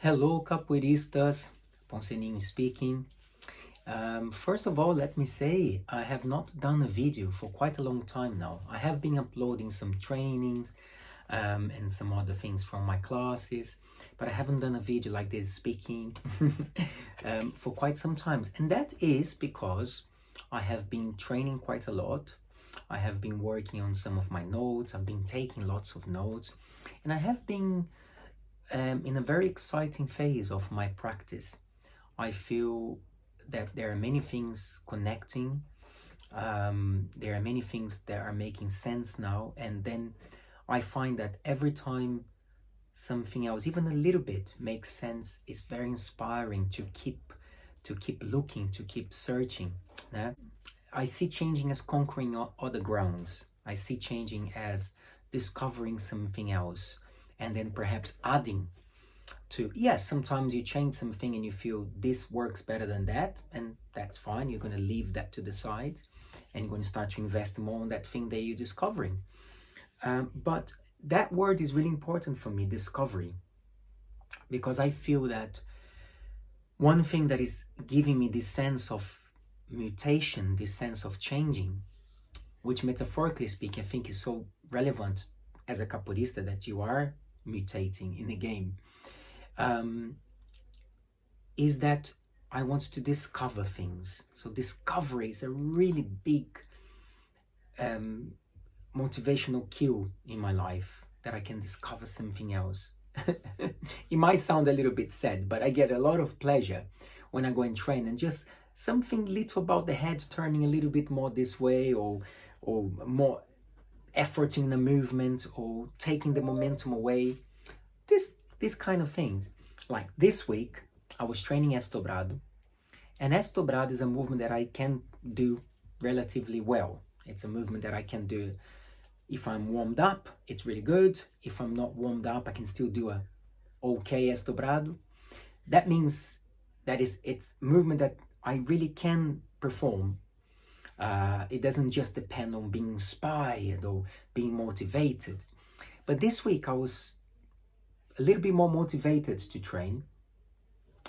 Hello, capoeiristas. Poncianinho speaking. First of all, let me say I have not done a video for quite a long time now. I have been uploading some trainings and some other things from my classes, but I haven't done a video like this speaking for quite some time. And that is because I have been training quite a lot. I have been working on some of my notes. I've been taking lots of notes, and I have been in a very exciting phase of my practice. I feel that there are many things connecting. There are many things that are making sense now, and then I find that every time something else, even a little bit, makes sense, it's very inspiring to keep looking, to keep searching. Yeah? I see changing as conquering other grounds. I see changing as discovering something else, and then perhaps adding to. Yes, sometimes you change something and you feel this works better than that, and that's fine. You're going to leave that to the side and you're going to start to invest more on that thing that you're discovering. But that word is really important for me, discovery, because I feel that one thing that is giving me this sense of mutation, this sense of changing, which metaphorically speaking I think is so relevant as a capoeirista, that you are mutating in the game, is that I want to discover things. So discovery is a really big motivational cue in my life, that I can discover something else. It might sound a little bit sad, but I get a lot of pleasure when I go and train, and just something little about the head turning a little bit more this way, or more effort in the movement, or taking the momentum away. This kind of things. Like this week, I was training Estobrado, and Estobrado is a movement that I can do relatively well. It's a movement that I can do if I'm warmed up. It's really good. If I'm not warmed up, I can still do a okay Estobrado. That means that it's a movement that I really can perform. It doesn't just depend on being inspired or being motivated. But this week I was a little bit more motivated to train,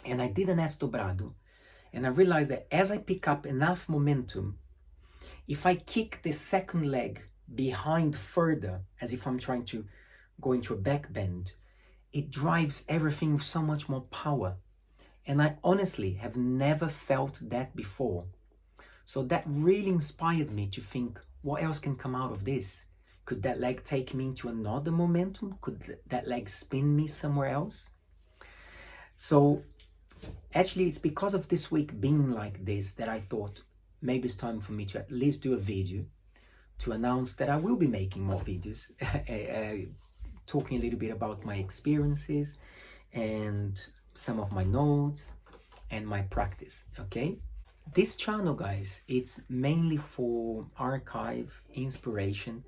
and I did an Estobrado, and I realized that as I pick up enough momentum, if I kick the second leg behind further, as if I'm trying to go into a back bend, it drives everything with so much more power. And I honestly have never felt that before. So that really inspired me to think, what else can come out of this? Could that leg take me into another momentum? Could that leg spin me somewhere else? So actually, it's because of this week being like this that I thought maybe it's time for me to at least do a video to announce that I will be making more videos, talking a little bit about my experiences and some of my notes and my practice, okay? This channel, guys, it's mainly for archive, inspiration,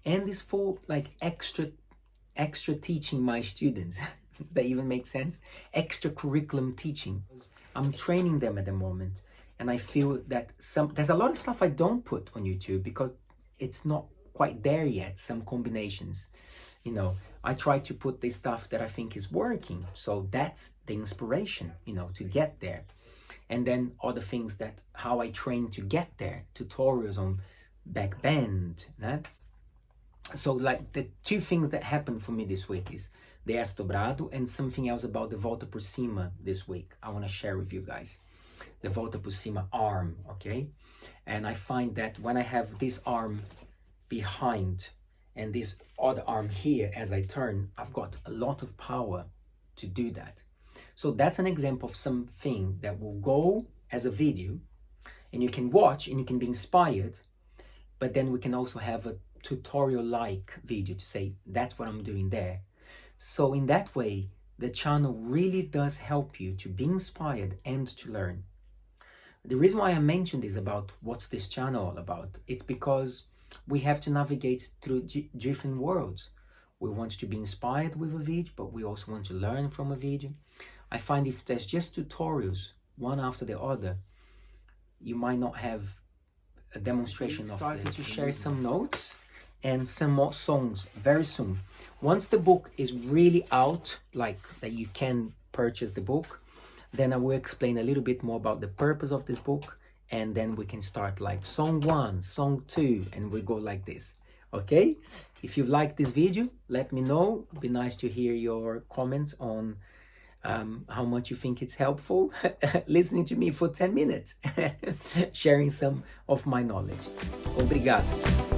and it's for like extra teaching my students. Does that even make sense? Extra curriculum teaching. I'm training them at the moment, and I feel that there's a lot of stuff I don't put on YouTube because it's not quite there yet, some combinations. I try to put the stuff that I think is working. So that's the inspiration, to get there. And then other things that how I train to get there, tutorials on back bend. So like the two things that happened for me this week is the Estobrado and something else about the Volta por Cima this week. I want to share with you guys. The Volta por Cima arm, okay? And I find that when I have this arm behind and this other arm here as I turn, I've got a lot of power to do that. So that's an example of something that will go as a video, and you can watch and you can be inspired, but then we can also have a tutorial-like video to say, that's what I'm doing there. So in that way, the channel really does help you to be inspired and to learn. The reason why I mentioned this about what's this channel all about, it's because we have to navigate through different worlds. We want to be inspired with a video, but we also want to learn from a video. I find if there's just tutorials, one after the other, you might not have a demonstration of starting to share some notes and some more songs very soon. Once the book is really out, like that you can purchase the book. Then I will explain a little bit more about the purpose of this book, and then we can start like song 1, song 2, and we go like this. Okay? If you like this video, let me know. It'd be nice to hear your comments on how much you think it's helpful listening to me for 10 minutes, sharing some of my knowledge. Obrigado.